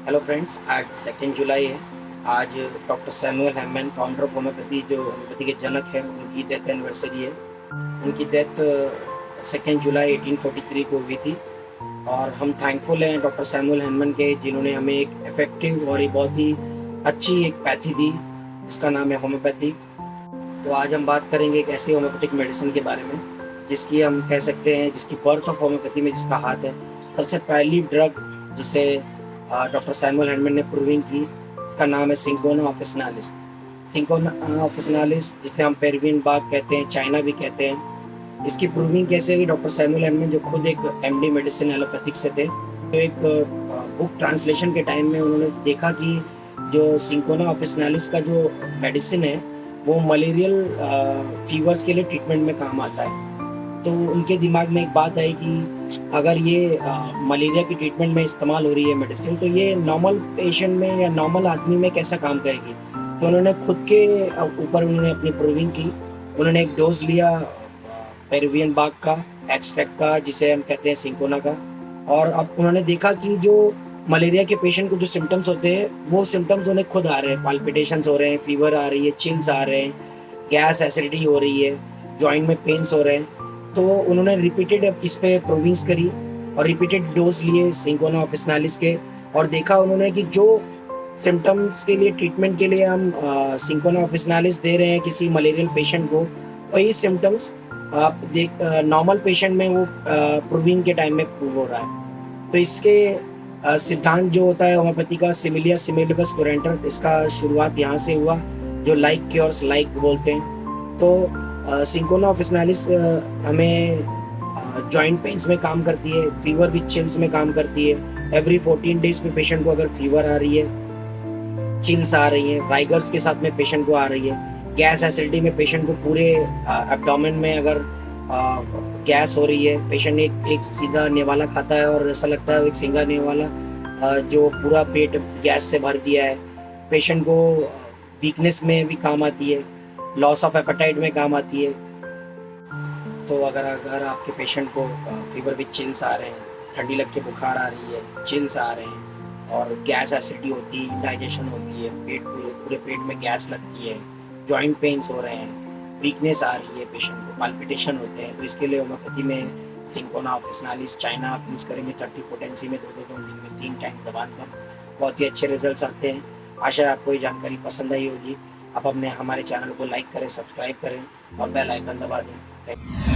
Hello friends, आज 2 जुलाई है। आज doctor Samuel Hahnemann, founder of homeopathy, जो होम्योपैथी के जनक हैं, उनकी डेथ एनिवर्सरी है। उनकी डेथ 2 जुलाई 1843 को हुई थी और हम थैंकफुल हैं डॉक्टर सैमुअल हैमन के, जिन्होंने हमें एक इफ़ेक्टिव और एक बहुत ही अच्छी एक पैथी दी, जिसका नाम है होम्योपैथी। तो आज हम बात करेंगे एक ऐसी होम्योपैथिक मेडिसिन के बारे में जिसकी हम कह सकते हैं, जिसकी बर्थ ऑफ होम्योपैथी में जिसका हाथ है। सबसे पहली ड्रग जिसे डॉक्टर सैमुअल हैमन ने प्रूविंग की, इसका नाम है सिंकोना ऑफिसिनालिस। सिंकोना ऑफिसिनालिस, जिसे हम पेरुवियन बाग कहते हैं, चाइना भी कहते हैं। इसकी प्रूविंग कैसे हुई? डॉक्टर सैमुअल हैमन, जो खुद एक एमडी मेडिसिन एलोपैथिक से थे, तो एक बुक ट्रांसलेशन के टाइम में उन्होंने देखा कि जो सिंकोना ऑफिसिनालिस का जो मेडिसिन है वो मलेरियल फीवर्स के लिए ट्रीटमेंट में काम आता है। तो उनके दिमाग में एक बात आई कि अगर ये मलेरिया की ट्रीटमेंट में इस्तेमाल हो रही है मेडिसिन, तो ये नॉर्मल पेशेंट में या नॉर्मल आदमी में कैसा काम करेगी। तो उन्होंने खुद के ऊपर उन्होंने अपनी प्रूविंग की। उन्होंने एक डोज लिया पेरुवियन बाग का एक्सट्रैक्ट का, जिसे हम कहते हैं सिंकोना का, और अब उन्होंने देखा कि जो मलेरिया के पेशेंट को जो सिम्टम्स होते हैं वो सिम्टम्स उन्हें खुद आ रहे हैं। पाल्पिटेशंस हो रहे हैं, फीवर आ रही है, चिल्स आ रहे हैं, गैस एसिडिटी हो रही है, जॉइंट में पेन्स हो रहे हैं। तो उन्होंने रिपीटेड इस पे प्रूविंग्स करी और रिपीटेड डोज लिए सिंकोना ऑफिसिनालिस के, और देखा उन्होंने कि जो सिम्टम्स के लिए ट्रीटमेंट के लिए हम सिंकोना ऑफिसिनालिस दे रहे हैं किसी मलेरियल पेशेंट को, वही सिम्टम्स आप देख नॉर्मल पेशेंट में वो प्रूविंग के टाइम में प्रूव हो रहा है। तो इसके सिद्धांत जो होता है होम्योपैथी का, सिमिलिया सिमिलिबस कुरेंटर, इसका शुरुआत यहाँ से हुआ, जो लाइक क्योर्स लाइक बोलते हैं। तो सिंकोना ऑफिसिनालिस हमें जॉइंट पेन्स में काम करती है, फीवर विद चिल्स में काम करती है। एवरी 14 डेज में पेशेंट को अगर फीवर आ रही है, चिल्स आ रही है, वाइगर्स के साथ में पेशेंट को आ रही है, गैस एसिडिटी में पेशेंट को पूरे एब्डोमेन में अगर गैस हो रही है, पेशेंट एक सीधा नेवाला खाता है और ऐसा लगता है एक सिंगा नेवाला जो पूरा पेट गैस से भर दिया है। पेशेंट को वीकनेस में भी काम आती है, लॉस ऑफ एपेटाइट में काम आती है। तो अगर आपके पेशेंट को फीवर विद चिल्स आ रहे हैं, ठंडी लग के बुखार आ रही है, चिल्स आ रहे हैं और गैस एसिडिटी होती है, इंडाइजेशन होती है, पूरे पेट में गैस लगती है, जॉइंट पेन्स हो रहे हैं, वीकनेस आ रही है, पेशेंट को पाल्पिटेशन होते हैं, तो इसके लिए होम्योपैथी में सिंकोना ऑफिसिनालिस चाइना आप यूज़ करेंगे 30 पोटेंसी में 2-2 दिन में 3 टाइम जबान पर, बहुत ही अच्छे रिजल्ट्स आते हैं। आशा है आपको ये जानकारी पसंद आई होगी। आप अपने हमारे चैनल को लाइक करें, सब्सक्राइब करें और बेल आइकन दबा दें। Thank you.